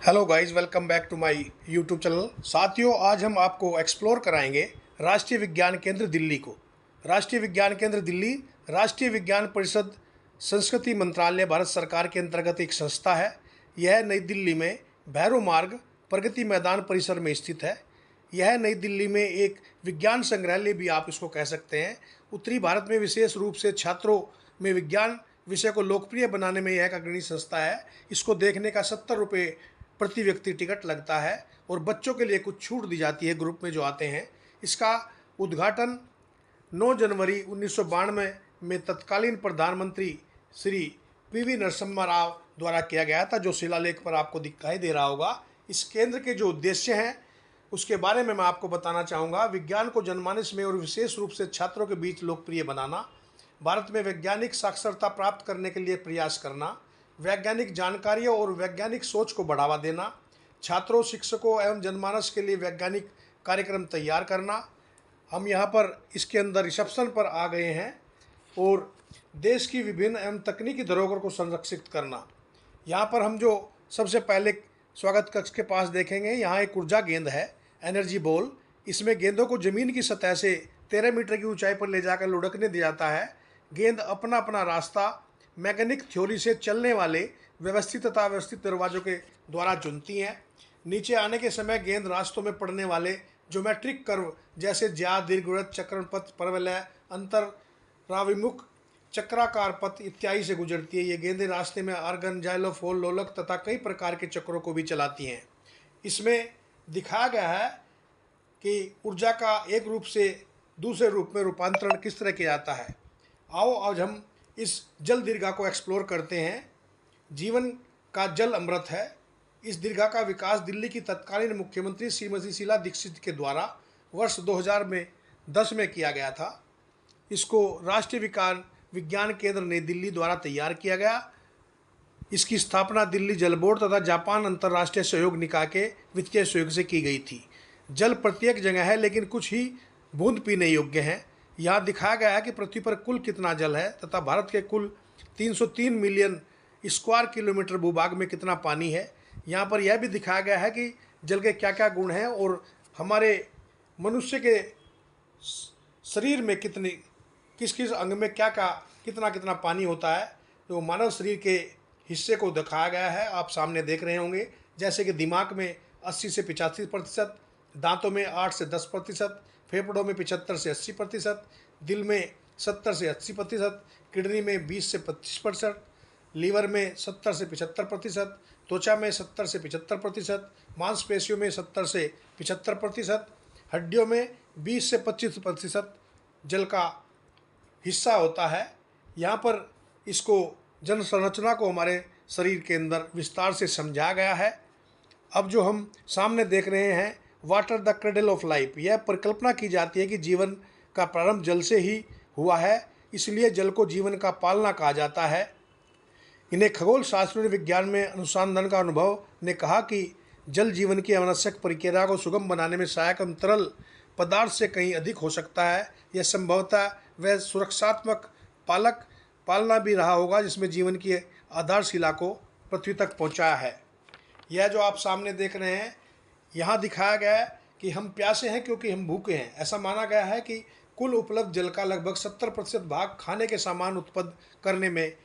Hello guys, welcome back to my YouTube channel. साथियों, आज हम आपको एक्सप्लोर कराएंगे राष्ट्रीय विज्ञान केंद्र दिल्ली को। राष्ट्रीय विज्ञान केंद्र दिल्ली राष्ट्रीय विज्ञान परिषद संस्कृति मंत्रालय भारत सरकार के अंतर्गत एक संस्था है। यह नई दिल्ली में भैरव मार्ग प्रगति मैदान परिसर में स्थित है। यह नई दिल्ली में एक विज्ञान संग्रहालय भी आप इसको कह सकते हैं। उत्तरी भारत में विशेष रूप से छात्रों में विज्ञान विषय को लोकप्रिय बनाने में यह एक अग्रणी संस्था है। इसको देखने का 70 रुपये प्रति व्यक्ति टिकट लगता है और बच्चों के लिए कुछ छूट दी जाती है ग्रुप में जो आते हैं। इसका उद्घाटन 9 जनवरी 1992 में तत्कालीन प्रधानमंत्री श्री पीवी नरसिम्हा राव द्वारा किया गया था, जो शिलालेख पर आपको दिखाई दे रहा होगा। इस केंद्र के जो उद्देश्य हैं उसके बारे में मैं आपको बताना चाहूँगा। विज्ञान को जनमानस में और विशेष रूप से छात्रों के बीच लोकप्रिय बनाना, भारत में वैज्ञानिक साक्षरता प्राप्त करने के लिए प्रयास करना, वैज्ञानिक जानकारियों और वैज्ञानिक सोच को बढ़ावा देना, छात्रों, शिक्षकों एवं जनमानस के लिए वैज्ञानिक कार्यक्रम तैयार करना। हम यहाँ पर इसके अंदर रिसेप्शन पर आ गए हैं और देश की विभिन्न एवं तकनीकी धरोहर को संरक्षित करना। यहाँ पर हम जो सबसे पहले स्वागत कक्ष के पास देखेंगे, यहाँ एक ऊर्जा गेंद है, एनर्जी बॉल। इसमें गेंदों को जमीन की सतह से 13 मीटर की ऊंचाई पर ले जाकर लुढ़कने दिया जाता है। गेंद अपना अपना रास्ता मैकेनिक थ्योरी से चलने वाले व्यवस्थित तथा अव्यवस्थित दरवाजों के द्वारा चुनती हैं। नीचे आने के समय गेंद रास्तों में पड़ने वाले ज्योमेट्रिक कर्व जैसे ज्या, दीर्घवृत्त, चक्रणपथ, परवलय, अंतराभिमुख, चक्राकार पथ इत्यादि से गुजरती है। ये गेंदें रास्ते में आर्गन, जाइलोफोन, लोलक तथा कई प्रकार के चक्रों को भी चलाती हैं। इसमें दिखाया गया है कि ऊर्जा का एक रूप से दूसरे रूप में रूपांतरण किस तरह किया जाता है। आओ आज हम इस जल दीर्घा को एक्सप्लोर करते हैं। जीवन का जल अमृत है। इस दीर्घा का विकास दिल्ली की तत्कालीन मुख्यमंत्री श्रीमती शीला दीक्षित के द्वारा वर्ष 2010 में किया गया था। इसको राष्ट्रीय विज्ञान केंद्र नई दिल्ली द्वारा तैयार किया गया। इसकी स्थापना दिल्ली जल बोर्ड तथा जापान अंतर्राष्ट्रीय सहयोग निकाय के वित्तीय सहयोग से की गई थी। जल प्रत्येक जगह है, लेकिन कुछ ही बूंद पीने योग्य हैं। यहाँ दिखाया गया है कि पृथ्वी पर कुल कितना जल है तथा भारत के कुल 303 मिलियन स्क्वायर किलोमीटर भूभाग में कितना पानी है। यहाँ पर यह भी दिखाया गया है कि जल के क्या क्या गुण हैं और हमारे मनुष्य के शरीर में किस किस अंग में कितना पानी होता है। तो मानव शरीर के हिस्से को दिखाया गया है, आप सामने देख रहे होंगे। जैसे कि दिमाग में 80 से 85%, दांतों में 8 से 10%, फेफड़ों में 75 से 80%, दिल में 70 से 80%, किडनी में 20 से 25%, लीवर में 70 से 75%, त्वचा में 70 से 75%, मांसपेशियों में 70 से 75%, हड्डियों में 20 से 25% जल का हिस्सा होता है। यहाँ पर इसको जन संरचना को हमारे शरीर के अंदर विस्तार से समझाया गया है। अब जो हम सामने देख रहे हैं, water the cradle of life, यह परिकल्पना की जाती है कि जीवन का प्रारंभ जल से ही हुआ है, इसलिए जल को जीवन का पालना कहा जाता है। इन्हें खगोल शास्त्र और विज्ञान में अनुसंधान का अनुभव ने कहा कि जल जीवन की आवश्यक प्रक्रिया को सुगम बनाने में सहायक तरल पदार्थ से कहीं अधिक हो सकता है। यह संभवतः वह सुरक्षात्मक पालना भी रहा होगा जिसमें जीवन की आधारशिला को पृथ्वी तक पहुँचाया है। यह जो आप सामने देख रहे हैं, यहाँ दिखाया गया है कि हम प्यासे हैं क्योंकि हम भूखे हैं। ऐसा माना गया है कि कुल उपलब्ध जल का लगभग 70% भाग खाने के सामान उत्पन्न करने में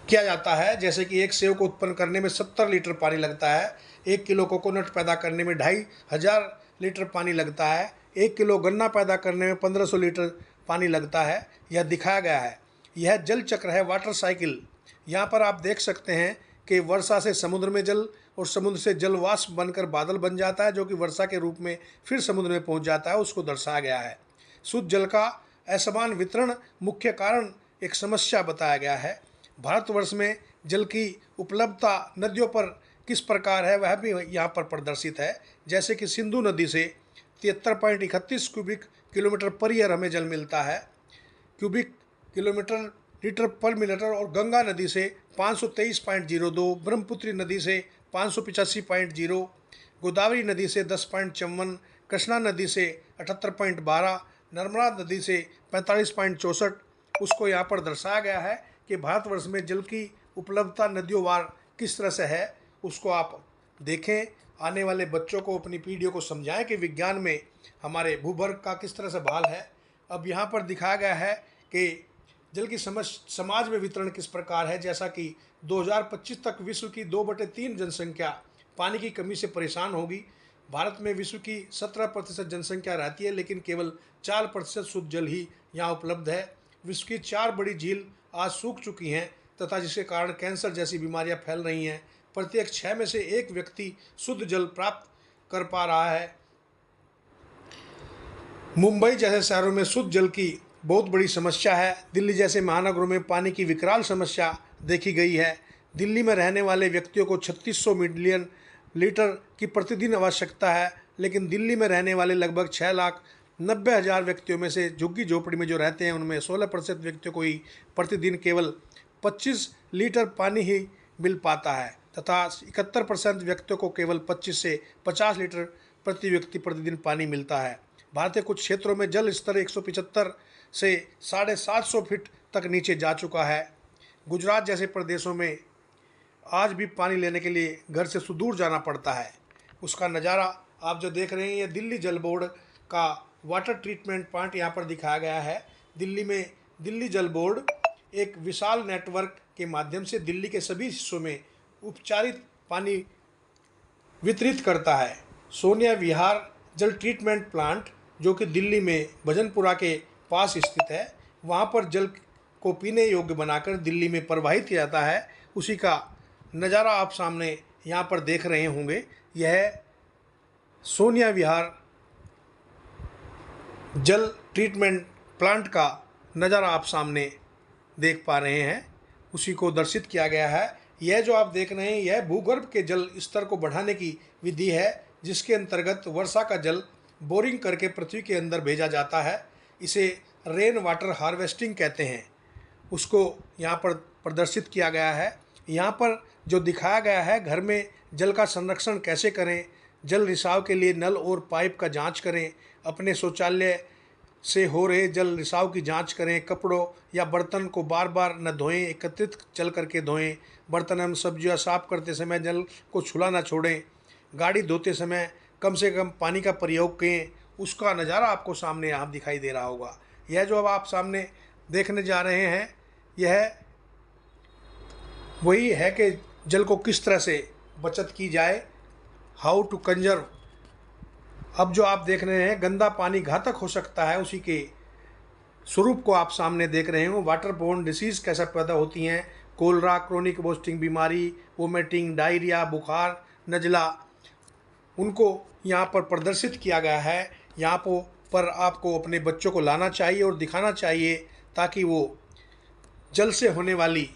किया जाता है। जैसे कि एक सेव को उत्पन्न करने में 70 लीटर पानी लगता है, 1 किलो कोकोनट पैदा करने में 2500 लीटर पानी लगता है, 1 किलो गन्ना पैदा करने में 1500 लीटर पानी लगता है। यह दिखाया गया है। यह जल चक्र है, वाटर साइकिल। यहाँ पर आप देख सकते हैं कि वर्षा से समुद्र में जल और समुद्र से जल वाष्प बनकर बादल बन जाता है, जो कि वर्षा के रूप में फिर समुद्र में पहुंच जाता है। उसको दर्शाया गया है। शुद्ध जल का असमान वितरण मुख्य कारण एक समस्या बताया गया है। भारतवर्ष में जल की उपलब्धता नदियों पर किस प्रकार है वह भी यहाँ पर प्रदर्शित है। जैसे कि सिंधु नदी से 73.31 क्यूबिक किलोमीटर पर ईयर हमें जल मिलता है, क्यूबिक किलोमीटर लीटर पर मिनट, और गंगा नदी से 523.02, ब्रह्मपुत्री नदी से 585.0, गोदावरी नदी से 10.54, कृष्णा नदी से 78.12, नर्मदा नदी से 45.64। उसको यहाँ पर दर्शाया गया है कि भारतवर्ष में जल की उपलब्धता नदियों वार किस तरह से है उसको आप देखें। आने वाले बच्चों को, अपनी पीढ़ियों को समझाएं कि विज्ञान में हमारे भूभाग का किस तरह से भाल है। अब यहाँ पर दिखाया गया है कि जल की समाज में वितरण किस प्रकार है। जैसा कि 2025 तक विश्व की 2/3 जनसंख्या पानी की कमी से परेशान होगी। भारत में विश्व की 17% जनसंख्या रहती है, लेकिन केवल 4% शुद्ध जल ही यहाँ उपलब्ध है। विश्व की 4 बड़ी झील आज सूख चुकी हैं तथा जिसके कारण कैंसर जैसी बीमारियां फैल रही हैं। प्रत्येक 6 में से 1 व्यक्ति शुद्ध जल प्राप्त कर पा रहा है। मुंबई जैसे शहरों में शुद्ध जल की बहुत बड़ी समस्या है। दिल्ली जैसे महानगरों में पानी की विकराल समस्या देखी गई है। दिल्ली में रहने वाले व्यक्तियों को 3600 मिलियन लीटर की प्रतिदिन आवश्यकता है, लेकिन दिल्ली में रहने वाले लगभग 6,90,000 व्यक्तियों में से झुग्गी झोपड़ी में जो रहते हैं उनमें 16% व्यक्तियों को ही प्रतिदिन केवल 25 लीटर पानी ही मिल पाता है तथा 71% व्यक्तियों को केवल 25 से 50 लीटर प्रति व्यक्ति प्रतिदिन पानी मिलता है। भारत के कुछ क्षेत्रों में जल स्तर 175 से 750 फीट तक नीचे जा चुका है। गुजरात जैसे प्रदेशों में आज भी पानी लेने के लिए घर से सुदूर जाना पड़ता है। उसका नज़ारा आप जो देख रहे हैं, ये दिल्ली जल बोर्ड का वाटर ट्रीटमेंट प्लांट यहाँ पर दिखाया गया है। दिल्ली में दिल्ली जल बोर्ड एक विशाल नेटवर्क के माध्यम से दिल्ली के सभी हिस्सों में उपचारित पानी वितरित करता है। सोनिया विहार जल ट्रीटमेंट प्लांट जो कि दिल्ली में भजनपुरा के पास स्थित है, वहाँ पर जल को पीने योग्य बनाकर दिल्ली में प्रवाहित किया जाता है। उसी का नज़ारा आप सामने यहाँ पर देख रहे होंगे। यह सोनिया विहार जल ट्रीटमेंट प्लांट का नज़ारा आप सामने देख पा रहे हैं, उसी को दर्शित किया गया है। यह जो आप देख रहे हैं, यह भूगर्भ के जल स्तर को बढ़ाने की विधि है, जिसके अंतर्गत वर्षा का जल बोरिंग करके पृथ्वी के अंदर भेजा जाता है। इसे रेन वाटर हार्वेस्टिंग कहते हैं। उसको यहाँ पर प्रदर्शित किया गया है। यहाँ पर जो दिखाया गया है, घर में जल का संरक्षण कैसे करें, जल रिसाव के लिए नल और पाइप का जांच करें, अपने शौचालय से हो रहे जल रिसाव की जांच करें, कपड़ों या बर्तन को बार बार न धोएं, एकत्रित चल करके धोएं, बर्तन एवं सब्जियां साफ करते समय जल को छुला ना छोड़ें, गाड़ी धोते समय कम से कम पानी का प्रयोग करें। उसका नज़ारा आपको सामने यहाँ दिखाई दे रहा होगा। यह जो अब आप सामने देखने जा रहे हैं, यह वही है कि जल को किस तरह से बचत की जाए, हाउ टू कंजर्व। अब जो आप देख रहे हैं, गंदा पानी घातक हो सकता है, उसी के स्वरूप को आप सामने देख रहे हो। वाटर बोर्न डिसीज़ कैसे पैदा होती हैं, कोलरा, क्रोनिक वोस्टिंग बीमारी, वोमिटिंग, डायरिया, बुखार, नज़ला, उनको यहाँ पर प्रदर्शित किया गया है। यहाँ पर आपको अपने बच्चों को लाना चाहिए और दिखाना चाहिए ताकि वो जल से होने वाली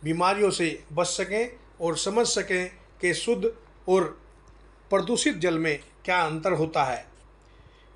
बीमारियों से बच सकें और समझ सकें कि शुद्ध और प्रदूषित जल में क्या अंतर होता है।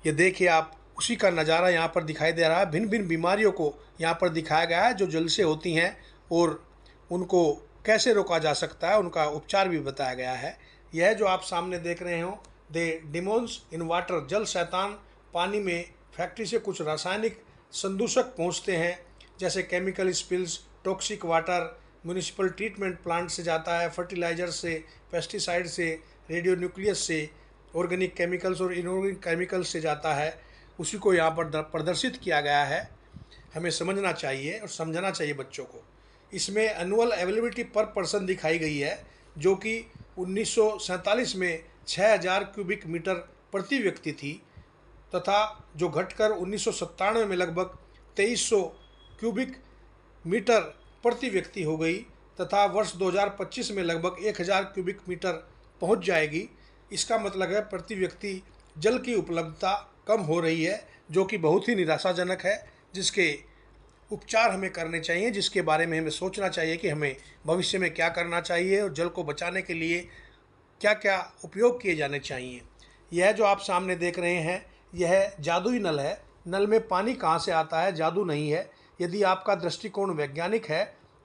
ये देखिए आप, उसी का नज़ारा यहाँ पर दिखाई दे रहा है। भिन्न भिन्न बीमारियों को यहाँ पर दिखाया गया है जो जल से होती हैं और उनको कैसे रोका जा सकता है, उनका उपचार भी बताया गया है। यह जो आप सामने देख रहे हो, दे डिमोन्स इन वाटर, जल शैतान पानी में फैक्ट्री से कुछ रासायनिक संदूषक पहुँचते हैं, जैसे chemical spills, toxic water municipal treatment plant से जाता है, फर्टिलाइजर से, पेस्टिसाइड से, रेडियो न्यूक्लियस से, ऑर्गेनिक केमिकल्स और इनऑर्गेनिक केमिकल्स से जाता है। उसी को यहाँ पर प्रदर्शित किया गया है। हमें समझना चाहिए और समझाना चाहिए बच्चों को। इसमें एनुअल अवेलेबिलिटी पर पर्सन दिखाई गई है, जो कि 1947 में 6000 क्यूबिक मीटर प्रति व्यक्ति थी तथा जो घटकर 1997 में लगभग 2300 क्यूबिक मीटर प्रति व्यक्ति हो गई तथा वर्ष 2025 में लगभग 1000 क्यूबिक मीटर पहुंच जाएगी। इसका मतलब है प्रति व्यक्ति जल की उपलब्धता कम हो रही है, जो कि बहुत ही निराशाजनक है, जिसके उपचार हमें करने चाहिए, जिसके बारे में हमें सोचना चाहिए कि हमें भविष्य में क्या करना चाहिए और जल को बचाने के लिए क्या क्या उपयोग किए जाने चाहिए। यह जो आप सामने देख रहे हैं, यह जादुई नल है। नल में पानी कहाँ से आता है, जादू नहीं है। यदि आपका दृष्टिकोण वैज्ञानिक है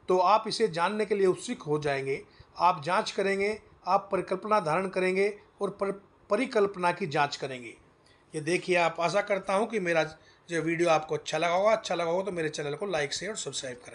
तो आप इसे जानने के लिए उत्सुक हो जाएंगे। आप जांच करेंगे, आप परिकल्पना धारण करेंगे और परिकल्पना की जांच करेंगे। ये देखिए, आप आशा करता हूँ कि मेरा जो वीडियो आपको अच्छा लगा होगा तो मेरे चैनल को लाइक शेयर और सब्सक्राइब करें।